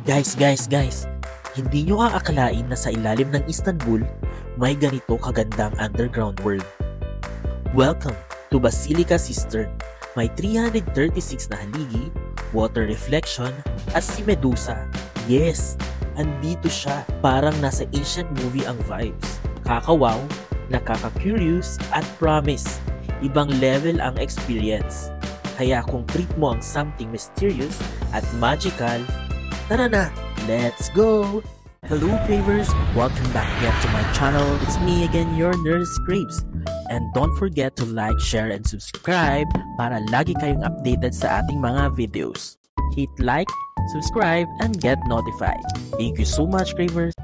Guys, hindi nyo aakalain na sa ilalim ng Istanbul, may ganito kagandang underground world. Welcome to Basilica Cistern. May 336 na haligi, water reflection, at si Medusa. Yes, andito siya. Parang nasa ancient movie ang vibes. Nakaka-wow, nakaka-curious, at promise, ibang level ang experience. Kaya kung treat mo ang something mysterious at magical, tara na, let's go! Hello cravers, welcome back again to my channel. It's me again, your Nurse Craves. And don't forget to like, share, and subscribe para lagi kayong updated sa ating mga videos. Hit like, subscribe, and get notified. Thank you so much, cravers!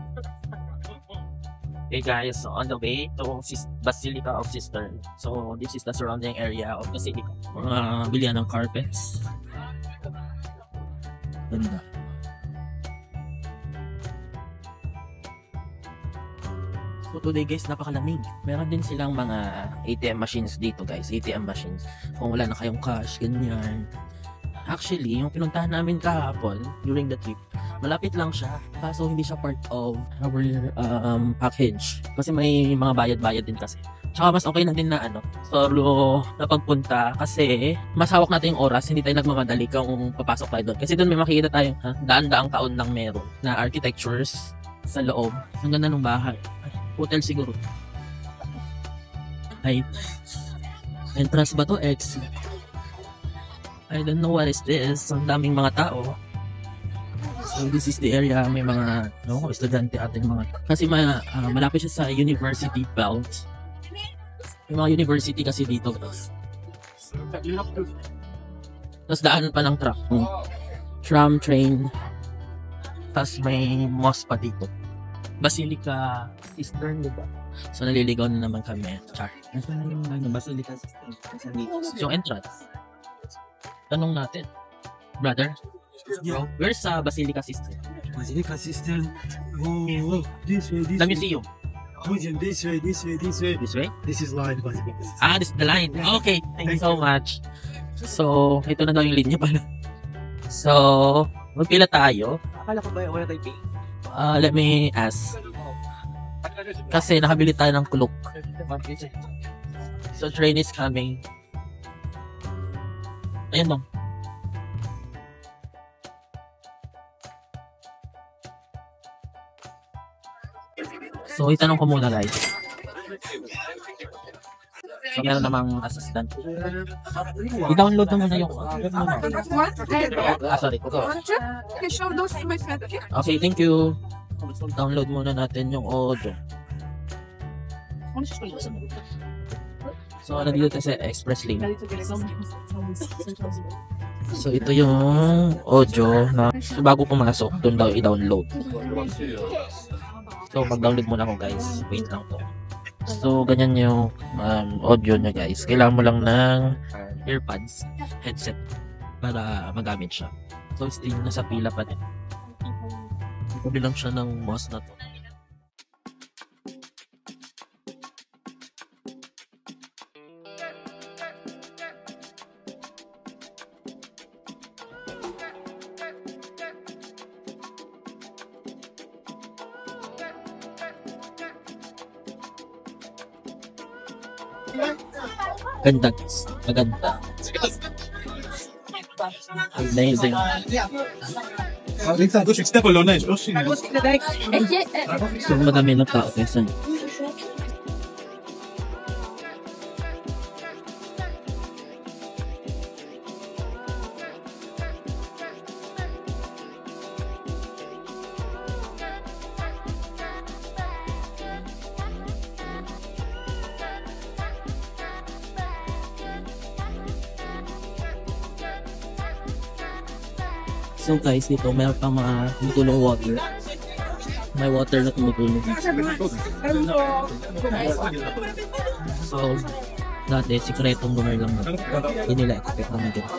Hey guys, so on the way to Basilica of Cistern. So this is the surrounding area of Basilica. Mga bilihan ng carpets. Ganda. So today guys, napakalamig. Meron din silang mga ATM machines dito guys, ATM machines. Kung wala na kayong cash, ganyan. Actually, yung pinuntahan namin kahapon during the trip, malapit lang siya, kaso hindi siya part of our package. Kasi may mga bayad-bayad din kasi. Tsaka mas okay na din na solo na pagpunta kasi mas hawak natin yung oras, hindi tayo nagmamadali kung papasok tayo doon. Kasi doon may makikita tayong daan-daang taon nang meron na architectures sa loob. Ang ganda ng bahay. Hotel siguro. Ay, entrance ba to? Exit. I don't know what is this. Ang daming mga tao. So this is the area. May mga estudyante ating mga. Kasi malapit siya sa university belt. May mga university kasi dito. Tapos daanan pa ng truck. Tram, train. Tapos may mosque pa dito. Basilica Cistern, diba? So naliligaw na naman kami. Char. Basilica Cistern. Yung entrance. Tanong natin, brother, bro, where's Basilica Cistern? Basilica Cistern. Oh, this way. The museum. This way. This way? This is line Basilica. This is the line. Okay, thank you so much. So, ito na daw yung linya pala. So, magpila tayo. Akala ko ba wala tayo pay? Let me ask. Kasi nakabili tayo ng kulok. So, train is coming. Ayan lang. So, itanong ko muna guys. So, meron namang assistant. I-download naman na yung... sorry. Okay, thank you. Download muna natin yung audio. So, nandito tayo sa Express Lane. So, ito yung audio na bago pumasok, doon daw i-download. So, mag-download muna ako guys. Wait lang to. So, ganyan yung audio niya guys. Kailangan mo lang ng earpads, headset, para magamit siya. So, still nasa pila pa din. Hindi lang siya ng mouse na to. Ganda guys. Maganda. Amazing. So madami ng tao guys. So guys, dito mayroon pang mga tumutulong water. May water na tumutulong. So, dati, sikretong lugar lang na. Hindi nila expect naman dito.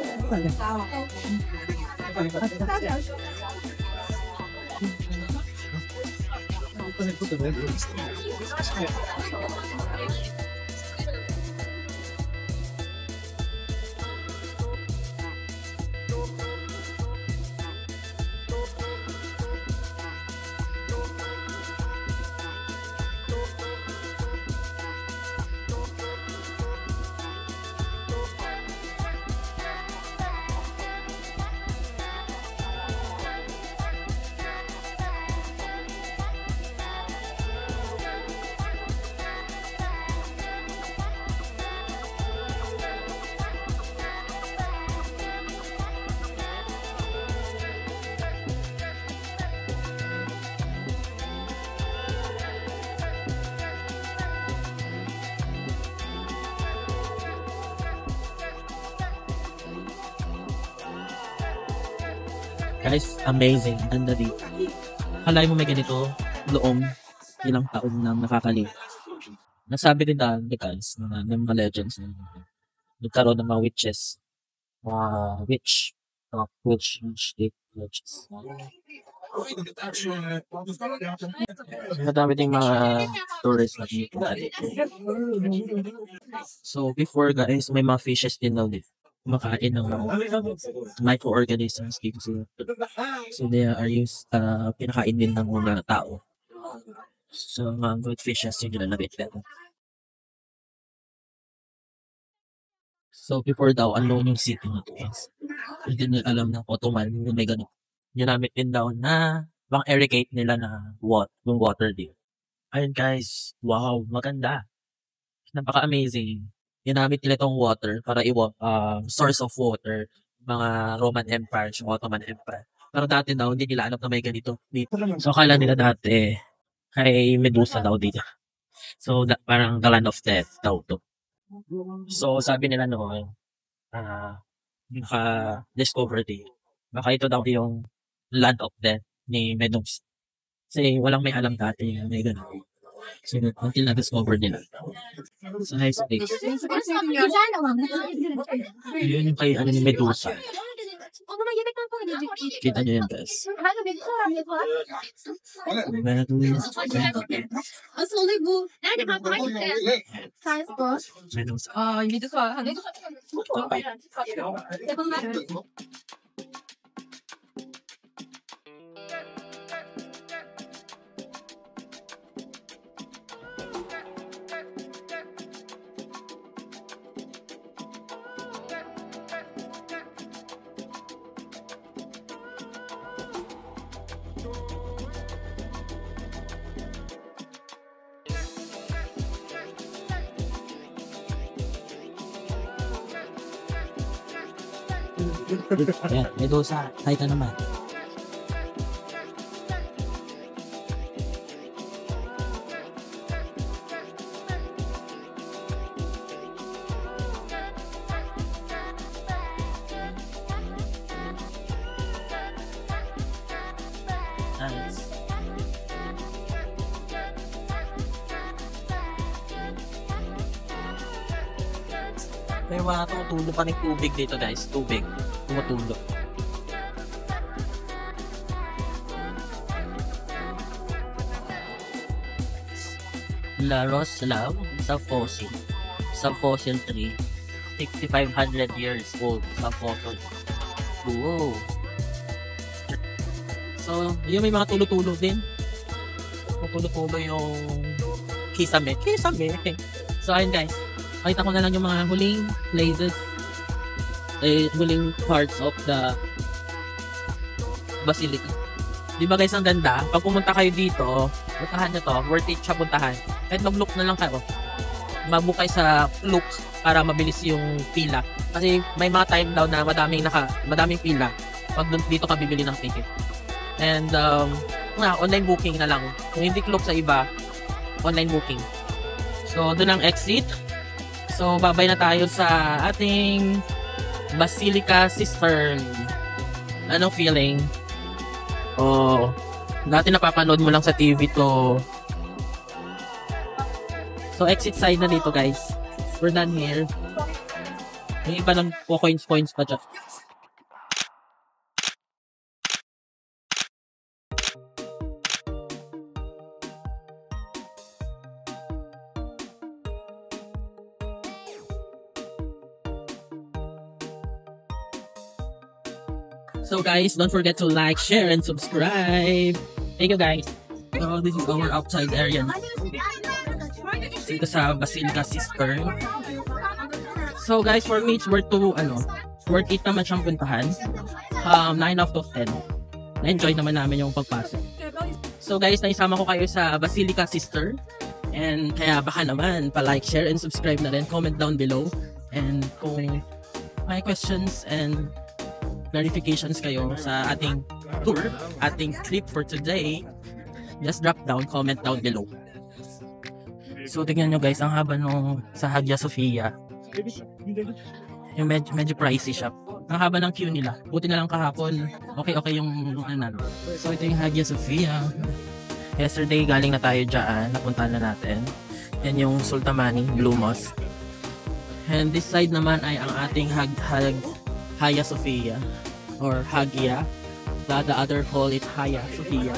Guys, amazing. Ganda dito. Akalain mo may ganito noong ilang taon nang nakakalimutan. Nasabi din na guys, ng mga legends na nagkaroon ng mga witches. Mga witches. Madami ding mga tourists na dito. So before guys, may mga fishes din daw dito. Kumakain ng microorganisms dito sila. So they are used, pinakain din ng mga tao. So mga good fishes yung nilalabit dito. So before daw, ano yung city na to is, hindi nila alam ng Ottoman yung may ganun. Ginamit din daw na bang irrigate nila na yung water din. Ayun guys, wow, maganda. Napaka-amazing. Ginamit nila itong water para source of water, mga Roman Empire, yung Ottoman Empire. Pero dati daw, hindi nila alam na may ganito dito. So akala nila dati, kay Medusa daw dito. So parang the land of death daw to. So sabi nila noon, naka-discover din. Baka ito daw yung land of death ni Medusa. Kasi walang may alam dati na may ganun. So until na-discover nila. So nice place. Yun yung kay ni Medusa. Kita nyo yan guys. Ayan, Medusa, hi ka naman. Nice. May mga tumutulo pa ng tubig dito guys, tubig. Tumutulo. La Roslav sa fossil tree. 6,500 years old sa fossil. Wow. So, yung may mga tulo-tulo din. Tulo-tulo yung kisame. So, ayun guys. Pakita ko na lang yung mga huling places, huling parts of the basilica. Di ba guys, ang ganda? Pag pumunta kayo dito, puntahan nyo to, worth it siya puntahan. Kahit mag-look na lang kayo, mag-book kayo sa look para mabilis yung pila. Kasi may mga time daw na madaming pila pag dito ka bibili ng ticket. And online booking na lang. Kung hindi look sa iba, online booking. So, doon ang exit. So, babay na tayo sa ating Basilica Cistern. Anong feeling? Oh, dati napapanood mo lang sa TV to. So, exit side na dito guys. We're done here. May iba lang po coins pa dyan. So guys, don't forget to like, share, and subscribe. Thank you guys. So this is our outside area. Dito sa Basilica Cistern. So guys, for me, it's worth it naman siyang puntahan. 9 out of 10. Na-enjoy naman namin yung pagpasok. So guys, naisama ko kayo sa Basilica Cistern. And kaya baka naman, pa-like, share, and subscribe na rin. Comment down below. And kung may questions and clarifications kayo sa ating tour, ating trip for today, just drop down, comment down below. So tingnan nyo guys, ang haba nung sa Hagia Sophia. Yung medyo pricey siya. Ang haba ng queue nila. Buti na lang kahapon. Okay yung ano. So ito yung Hagia Sophia. Yesterday galing na tayo dyan. Napuntahan na natin. Yan yung Sultamani, Blue Mosque. And this side naman ay ang ating Hagia Sophia or Hagia. The other call it Hagia Sophia.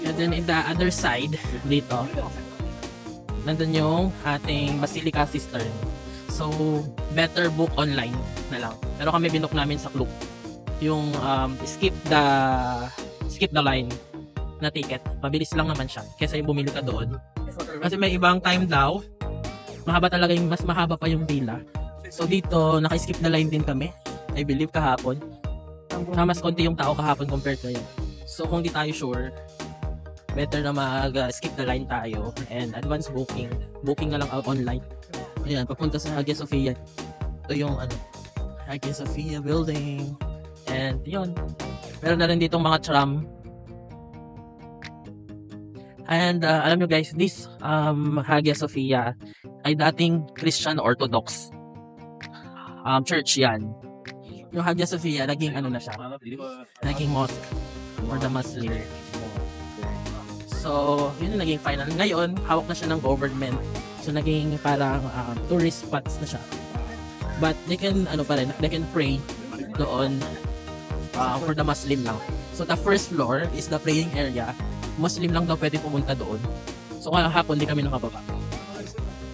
And then in the other side, dito, nandun yung ating Basilica Cistern. So, better book online na lang. Pero kami binook namin sa Klook. Yung skip the line na ticket. Mabilis lang naman siya kaysa yung bumili ka doon. Kasi may ibang time daw, mahaba talaga yung, mas mahaba pa yung pila. So dito, naka-skip the line din kami. I believe kahapon. Mas konti yung tao kahapon compared ngayon. So kung di tayo sure, better na mag-skip the line tayo and advance booking. Booking na lang out online. Ayan, papunta sa Hagia Sophia. Ito yung Hagia Sophia building. And yun. Meron na rin ditong mga tram. And alam nyo guys, this Hagia Sophia ay dating Christian Orthodox church yan. Yung Hagia Sophia, naging ano na siya, naging mosque for the Muslim. So, yun yung naging final. Ngayon, hawak na siya ng government. So, naging parang tourist spots na siya. But they can, they can pray doon for the Muslim lang. So, the first floor is the praying area. Muslim lang daw pwede pumunta doon. So, kahapon di kami nakababa.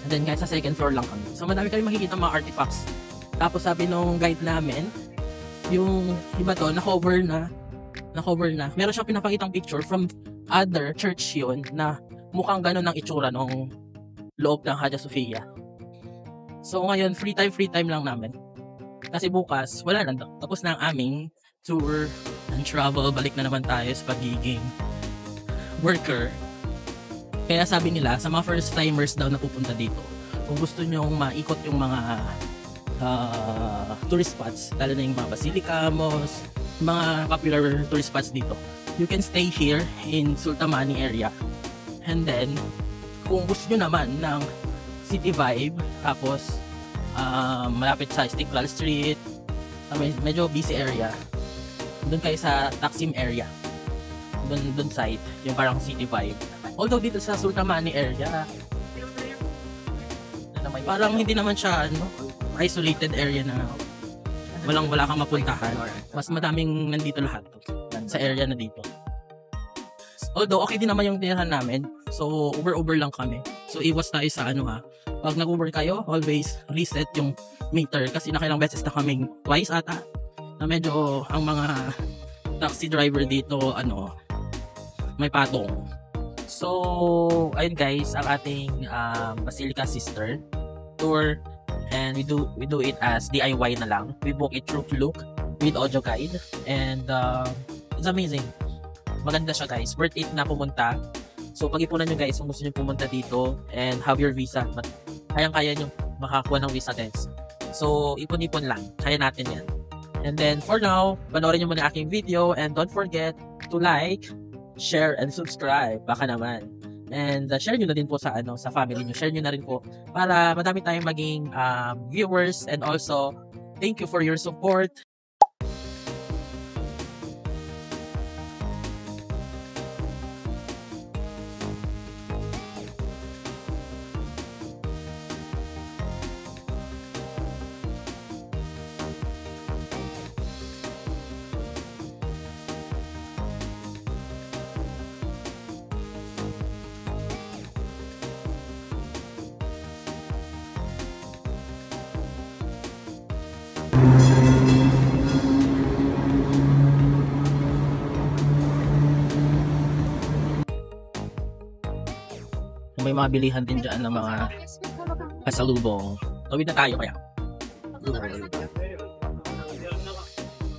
And then, guys, sa second floor lang kami. So, madami kami makikita mga artifacts. Tapos, sabi nung guide namin, yung iba to, na-cover na. Meron siyang pinapakitang picture from other church yun na mukhang gano'n ang itsura nung loob ng Hagia Sophia. So ngayon, free time lang namin. Kasi bukas, wala na. Tapos na ang aming tour and travel. Balik na naman tayo sa pagiging worker. Kaya sabi nila, sa mga first timers daw na pupunta dito, kung gusto nyong maikot yung mga tourist spots, lalo na yung mga basilica, mosque, mga popular tourist spots dito, you can stay here in Sultamani area. And then, kung gusto nyo naman ng city vibe, tapos malapit sa Istiklal Street, medyo busy area, doon kayo sa Taksim area, doon side, yung parang city vibe. Although dito sa Sultamani area, parang hindi naman siya isolated area na wala kang mapuntahan. Mas madaming nandito lahat sa area na dito. Although okay din naman yung tirahan namin. So Uber lang kami. So iwas tayo sa pag nag-Uber kayo, always reset yung meter kasi nakailang beses na kaming twice ata na medyo ang mga taxi driver dito may patong. So ayun guys, ang ating Basilica Cistern tour. And we do it as DIY na lang. We book it through Klook with audio guide. And it's amazing. Maganda siya guys. Worth it na pumunta. So pag-ipunan nyo guys kung gusto nyo pumunta dito and have your visa. Kayang-kaya nyo makakuha ng visa test. So ipon-ipon lang. Kaya natin yan. And then for now, panoorin nyo muna aking video. And don't forget to like, share, and subscribe. Baka naman. And share nyo na din po sa family nyo. Share nyo na rin po para madami tayong maging viewers. And also, thank you for your support. May mga bilihan din dyan ng mga pasalubong. Tawid na tayo kaya.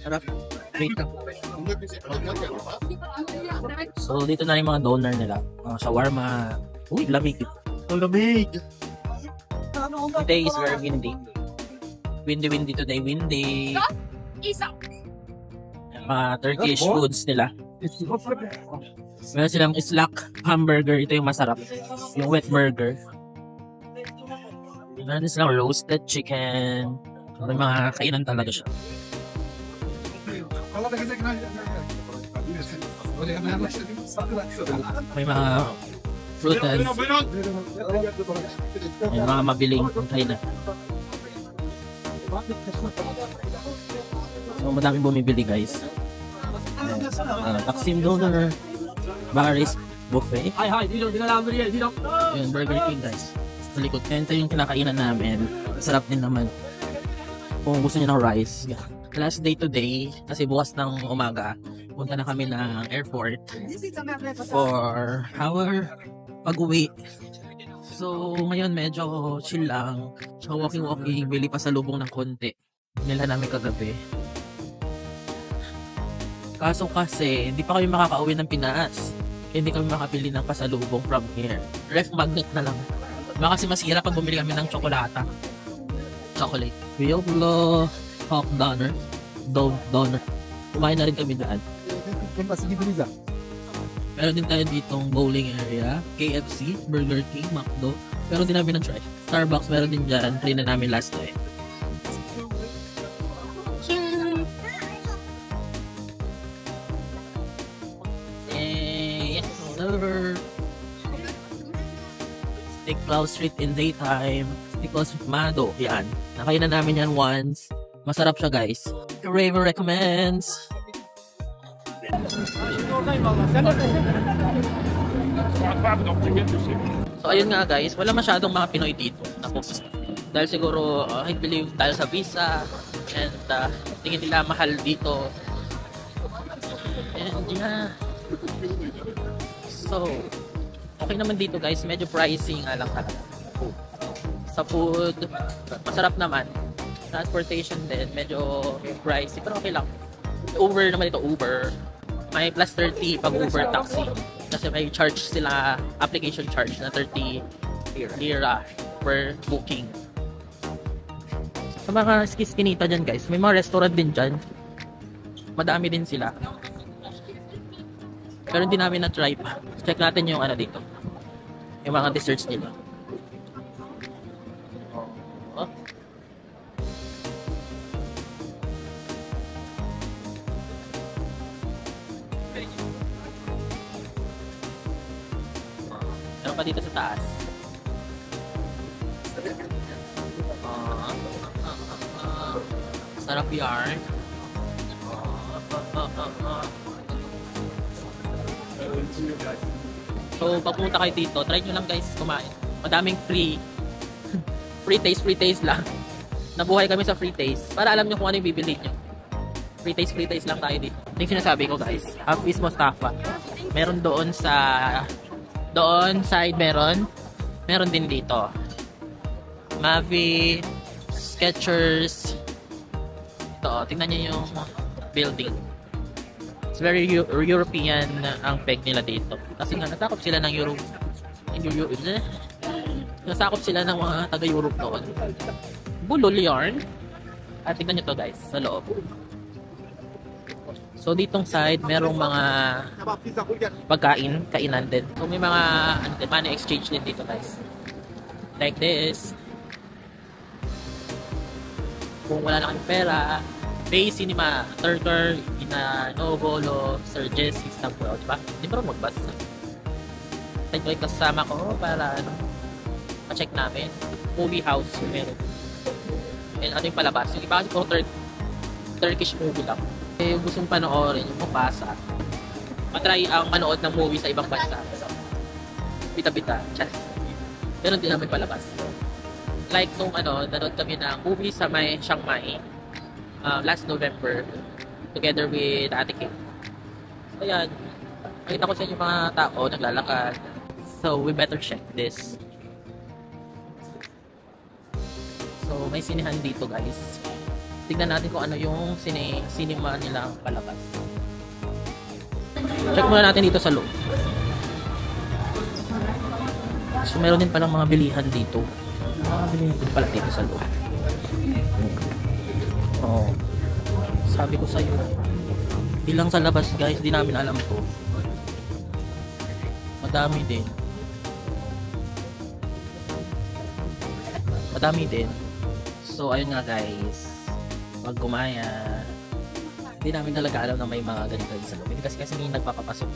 Harap. Wait lang. So dito na yung mga donor nila. Mga shawarma. Uy, lamig. Ang lamig. Today is very windy. Windy today. Windy. Mga Turkish foods nila. Meron silang islak hamburger. Ito yung masarap. Yung wet burger. Meron silang roasted chicken. May mga kainan talaga siya. May mga frutas. May mga mabiling kainan. So, madaming bumibili guys. Taksim Doner, Barry's Buffet. Yun, Burger King guys. Sa likod. Ito yung kinakainan namin. Sarap din naman. Kung gusto niyo ng rice. Last day today, kasi bukas ng umaga, punta na kami ng airport for our pag-uwi. So, ngayon medyo chill lang. So, walking-walking, bili pa sa lubong ng konti. Nila namin kagabi. Kaso kasi, hindi pa kami makakauwi ng Pinas. Kaya hindi kami makabili ng pasalubong from here. Ref magnet na lang. Baka kasi masira pag bumili kami ng tsokolata. Chocolate. Rioblo Hawk Doner. Doner. Kumain na rin kami daan. Meron din tayo ditong bowling area, KFC, Burger King, McDo. Pero din namin na-try. Starbucks meron din dyan. Try na namin last time. Yes, sir. Sticklow Street in daytime. Sticklow Street Mado. Yan. Nakainan namin yan once. Masarap siya guys. Raver recommends. So ayun nga guys, wala masyadong mga Pinoy dito na pupunta. Dahil siguro I believe dahil sa visa and tingin nila mahal dito. And yeah. So okay naman dito guys, medyo pricey nga lang talaga. Sa food, masarap naman. Transportation din, medyo pricey pero okay lang. Uber naman ito, Uber. May plus 30 pag Uber taxi. Kasi may charge sila, application charge na 30 lira per booking. Sa mga skiskinita dyan guys, may mga restaurant din dyan. Madami din sila. Pero hindi namin na-try pa. Check natin yung ano dito. Yung mga desserts nila. Oh. Meron pa dito sa taas. Sarap yarn. So, pag pumunta kayo dito, try nyo lang guys kumain. Madaming free taste lang. Nabuhay kami sa free taste para alam nyo kung ano yung bibili nyo. Free taste lang tayo dito. Ito yung sinasabi ko guys. Hafiz Mustafa. Meron doon side meron din dito. Mavi, Skechers. Ito, tingnan nyo yung building. It's very European ang peg nila dito. Kasi nga, nasakop sila ng Europe. Nasakop sila ng mga taga-Europe noon. Bulol yarn. At tingnan nyo to guys, sa loob. So, ditong side, merong mga kainan din. So, may mga money exchange din dito guys. Like this. Kung wala na kayong pera, Bay Cinema, Turker, Novolo, Sir Jess, Istanbul, diba? Hindi pa rin mag-bus. Tayo ko kasama ko para ma-check namin. Movie house, meron. And ano yung palabas? Yung iba kasi puro Turkish movie lang. Eh, gustong panoorin yung Mufasa. Matry ang manood ng movie sa ibang bansa. Bita-bita, chance. Meron din namin palabas. Like nung nanood kami ng movie sa may Chiang Mai last November together with Ate Kim. Ayan, nakita ko sa inyo mga tao naglalakad. So we better check this. So may sinihan dito guys. Tignan natin kung ano yung cinema nilang palabas. Check muna natin dito sa loob. So meron din palang mga bilihan dito. Makakabili din pala dito sa loob. Oh. Sabi ko sa'yo, bilang sa labas guys, di namin alam to. Madami din. So ayun nga guys, pag gumaya, Hindi namin talaga alam na may mga ganito sa loob. Hindi kasi may nagpapapasok.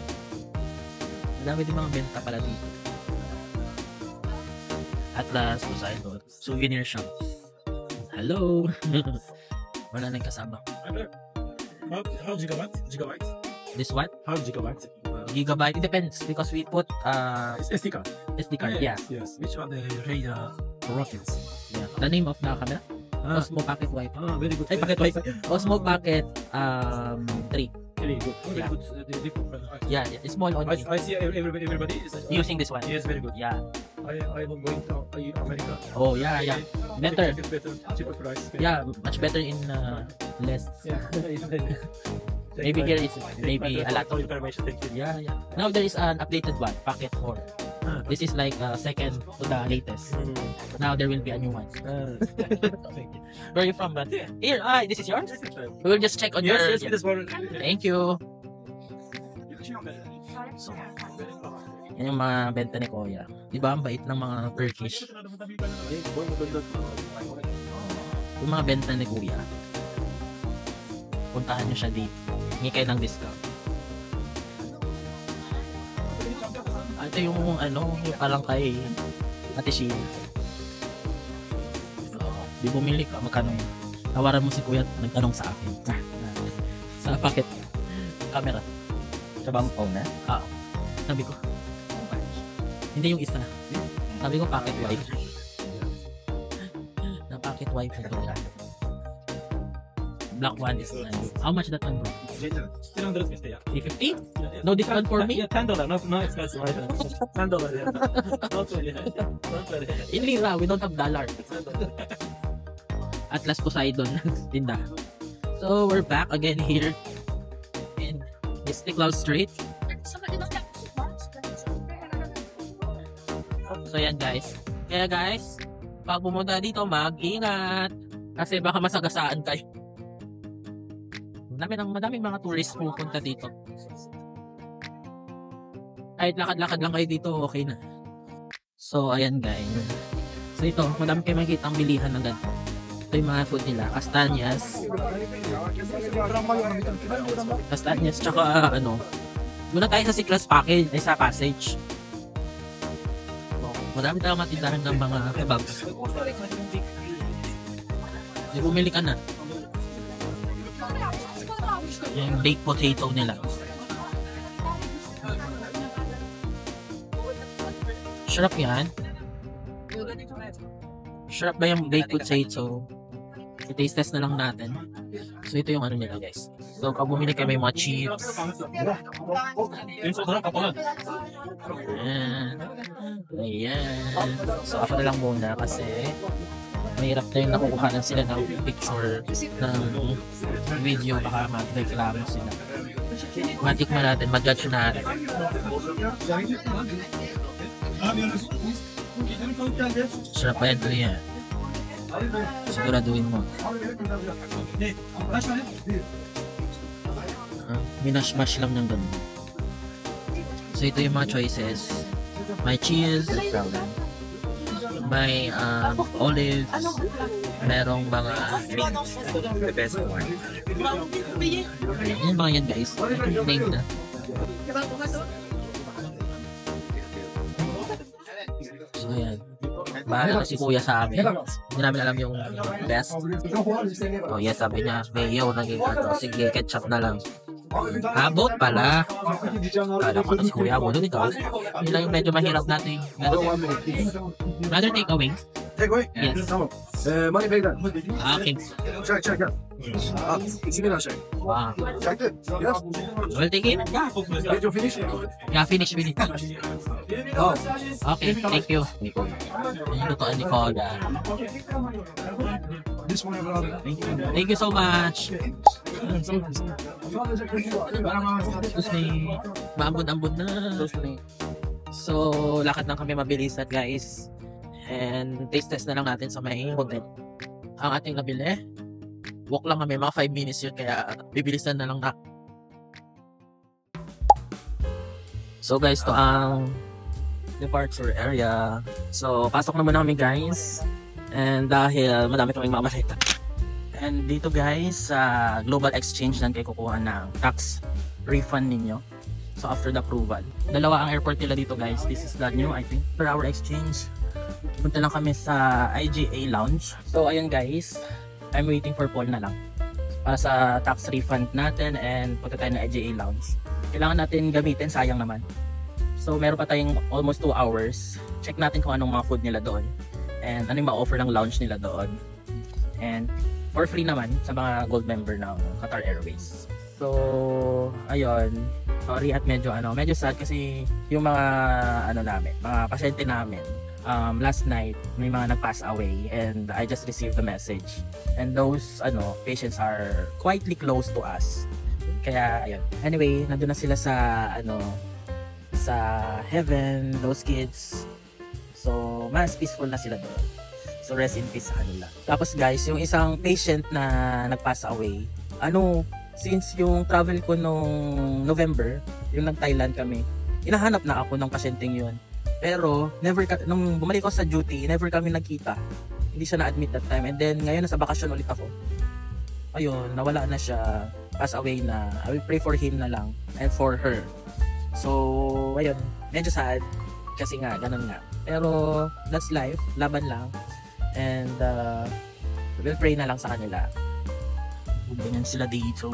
Madami din mga benta pala dito. Atlas, Poseidon, souvenir shop. Hello! Wala nang kasama. How gigabyte? Gigabyte? This what? How gigabyte? Gigabyte? It depends because we put It's SD card. SD card. Yeah. Yes. Which one they rate rockets? Yeah. The name of the camera? Osmo Pocket Wi-Fi. Very good. Ay, Pocket Wi-Fi. Osmo Pocket 3. Very good. Very Yeah. good. Yeah, it's small only. I see everybody is Using this one. Yes, very good. Yeah. I will going to America. Oh, yeah, yeah. Better. It's better, cheaper price. Yeah, much better in less. Yeah. Maybe here it's maybe a lot of information. Thank you. Yeah, yeah. Now there is an updated one, Pocket 4. This is like second to the latest. Now there will be a new one. Where are you from, man? Here, this is yours? We will just check on your... Yes, this one. Thank you. So, yan yung mga benta ni Kuya. Di ba ang bait ng mga Turkish? Yung mga benta ni Kuya. Puntahan nyo siya dito. Hingi kayo ng discount. Ito yung yung parang kay Ate Sheila. Di bumili ka, magkano yun? Tawaran mo si Kuya at nagtanong sa akin. Sa packet camera. Sa bang phone na? Sabi ko, hindi yung isa. Sabi ko packet wifi. Na packet wifi ko. Black one is how much that one, bro? 350, yeah. 350? No discount for me? Yeah, $10. No expensive. $10. Yeah. Not really. Not really. In lira, we don't have dollar. Atlas Poseidon tinda. So we're back again here in Istiklal Street. So yan guys. Kaya guys, pag pumunta dito, mag-ingat. Kasi baka masagasaan kayo. Madaming mga tourists pupunta dito. Kahit lakad-lakad lang kayo dito, okay na. So ayan guys. So ito, madami kayo makikita ang bilihan ng ganito. Ito yung mga food nila, Castañas. Castañas, tsaka muna tayo sa Siklas Package, ay sa Passage. Madami tayong matindahan ng mga kebabs. Di bumili ka na. Yung baked potato nila. Sarap yan. Sarap ba yung baked potato? I-taste test na lang natin. So ito yung nila guys. So pag bumili kayo may mga chips. Ayan. So ako na lang muna kasi mahirap na yung nakukuhanan sila ng picture ng video, baka mag-reklamo sila. Matikman natin, mag-judge natin. Sarap pa yan, Kuya. Siguraduhin mo. Minash-mash lang ng ganun. So ito yung mga choices. May cheese, may olives, merong mga the best one. Yan mga yan guys. Name na. So yan. Bahala si Kuya sa amin. Hindi namin alam yung best. Oh yes, sabi niya, mayo naging sige, ketchup na lang. Abot pala. Kala ko na si Kuya abot. Ikaw. Yun lang yung medyo mahirap natin. Another takeaway. Yes. Money paid that. Okay. Check. Wow. Yes. We'll take it. Did you finish? Yeah, finish. Oh. Okay, thank you. Yung lutoan ni Koda. This one, brother. Thank you so much. Excuse me. Maambon-ambon na. So, lakad lang kami mabilisan guys. And taste test na lang natin sa may hotel. Ang ating nabili. Walk lang kami, mga 5 minutes yun. Kaya bibilisan na lang na. So guys, to ang departure area. So, pasok naman namin guys. And dahil madami kaming mamalita. And dito guys, sa Global Exchange lang kayo kukuha ng tax refund ninyo. So after the approval. Dalawa ang airport nila dito guys. This is the new, I think, per our exchange. Punta lang kami sa IGA Lounge. So ayun guys, I'm waiting for Paul na lang para sa tax refund natin and punta tayo na IGA Lounge. Kailangan natin gamitin, sayang naman. So meron pa tayong almost 2 hours. Check natin kung anong mga food nila doon and ano yung ma-offer ng lounge nila doon. And for free naman sa mga gold member ng Qatar Airways. So ayun, sorry at medyo sad kasi yung mga mga pasyente namin last night may mga nag-pass away and I just received the message. And those patients are quietly close to us. Kaya ayun. Anyway, nandun na sila sa sa heaven, those kids. So, mas peaceful na sila doon. So, rest in peace sa kanila. Tapos guys, yung isang patient na nag-pass away, since yung travel ko nung November, yung nag-Thailand kami, hinahanap na ako ng pasyenteng yun. Pero, nung bumalik ko sa duty, never kami nagkita. Hindi siya na-admit that time. And then, ngayon nasa bakasyon ulit ako. Ayun, nawala na siya. Pass away na. I will pray for him na lang and for her. So, ayun, medyo sad kasi nga, ganun nga. Pero, that's life, laban lang. And, we'll pray na lang sa kanila. Ganyan sila dito.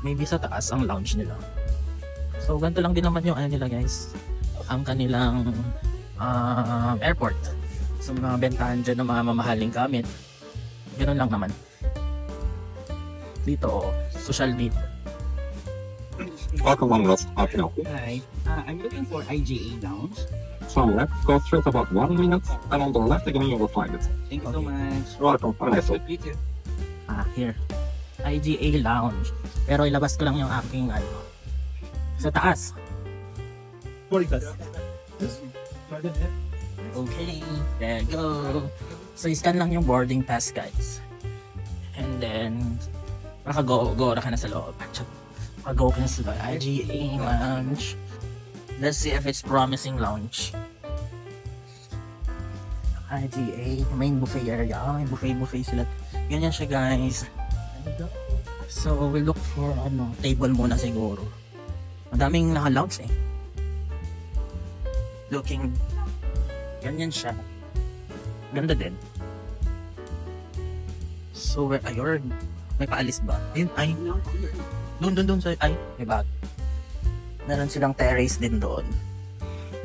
Maybe sa taas ang lounge nila. So, ganito lang din naman yung nila guys. Ang kanilang airport. So, mga bentahan dyan ng mga mamahaling gamit. Ganun lang naman. Dito, social dito. Welcome on West Hill. Hi, I'm looking for IGA Lounge. So left, go straight about 1 minute, and on the left again you will find it. Thank you so much. Welcome, have a nice day. You too. Here. IGA Lounge. Pero ilabas ko lang yung aking sa taas. Okay, there you go. So, iscan lang yung boarding pass guys. And then, go ka na sa loob. Go ka na sa IGA Lounge. Let's see if it's promising lounge. IGA, main buffet area. May buffet sila. Ganyan siya guys. So, we'll look for table muna siguro. Madaming naka-lounge Looking, ganyan siya. Ganda din. So, ayun. May paalis ba? Ayun, ay. Doon sa, may bag. Meron silang terrace din doon.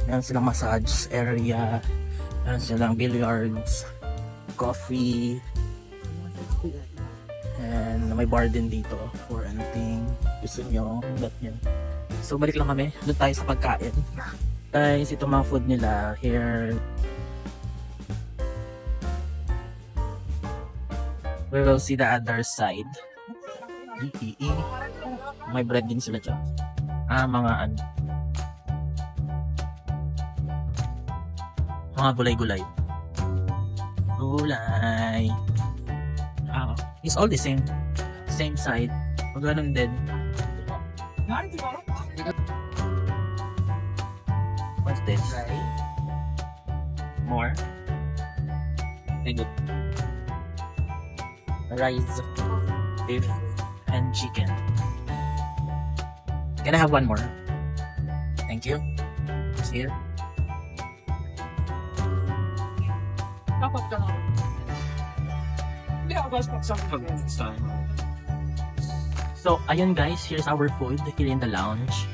Meron silang massage area. Meron silang billiards, coffee, and may bar din dito for anything gusto nyo. So balik lang kami, doon tayo sa pagkain. Guys, ito mga food nila here. We will see the other side. May bread din sila dyan. Mga gulay-gulay. It's all the same. Same side. Pag ganun din. What's this? More. Very good. Rice, beef, and chicken. Can I have one more? Thank you. It's here. So, ayun guys, here's our food here in the lounge.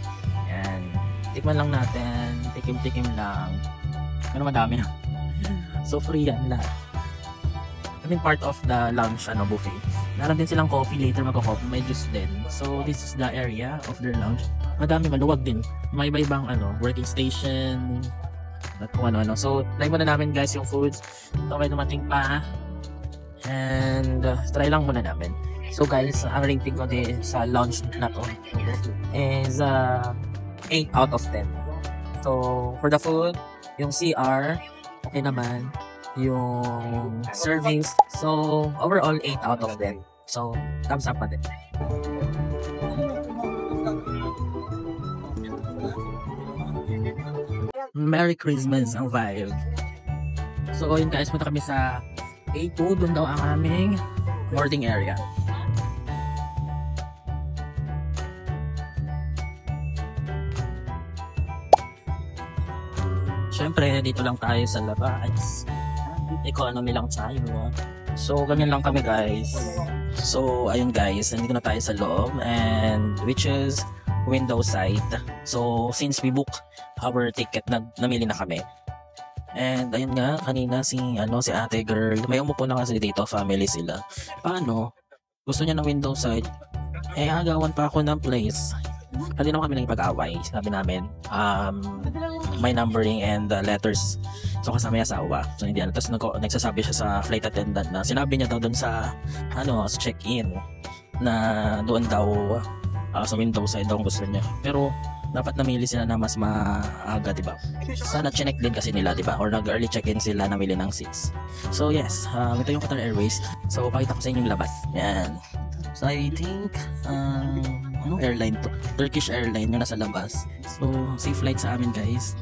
And tikman lang natin, tikim-tikim lang. Pero madami na. So, free yan lahat. I mean, part of the lounge buffet. Meron din silang coffee, later magko-coffee, may juice din. So, this is the area of their lounge. Madami, maluwag din. May iba-ibang working station, at kung ano-ano. So, try muna namin guys yung foods. Ito may dumating pa. And, try lang muna namin. So guys, ang rating ko din sa lounge na to is 8 out of 10. So, for the food, yung CR, okay naman. Yung servings, so overall 8 out of 10. So, thumbs up pa din. Merry Christmas ang vibe. So, yun guys, punta kami sa A2. Doon daw ang aming boarding area. Siyempre, dito lang tayo sa labas. Economy lang tayo. So, ganyan lang kami guys. So, ayun guys, nandito na tayo sa loob and which is window side. So, since we book our ticket, namili na kami. And ayun nga, kanina si ate girl, may umupo na kasi dito, family sila. Paano? Gusto niya ng window side. Eh, agawan pa ako ng place. Kanina kami nang pag-away. Sabi namin, may numbering and letters. So kasama yung asawa. So hindi ano. Tapos nagsasabi siya sa flight attendant na sinabi niya daw doon sa sa check-in na doon daw sa window side daw gusto niya. Pero dapat namili sila na mas maaga, diba? Sana chinek din kasi nila, diba? Or nag-early check-in sila, namili ng seats. So yes, ito yung Qatar Airways. So pakita ko sa inyo yung labas. Yan. So I think, anong airline to? Turkish airline yung nasa labas. So safe flight sa amin guys.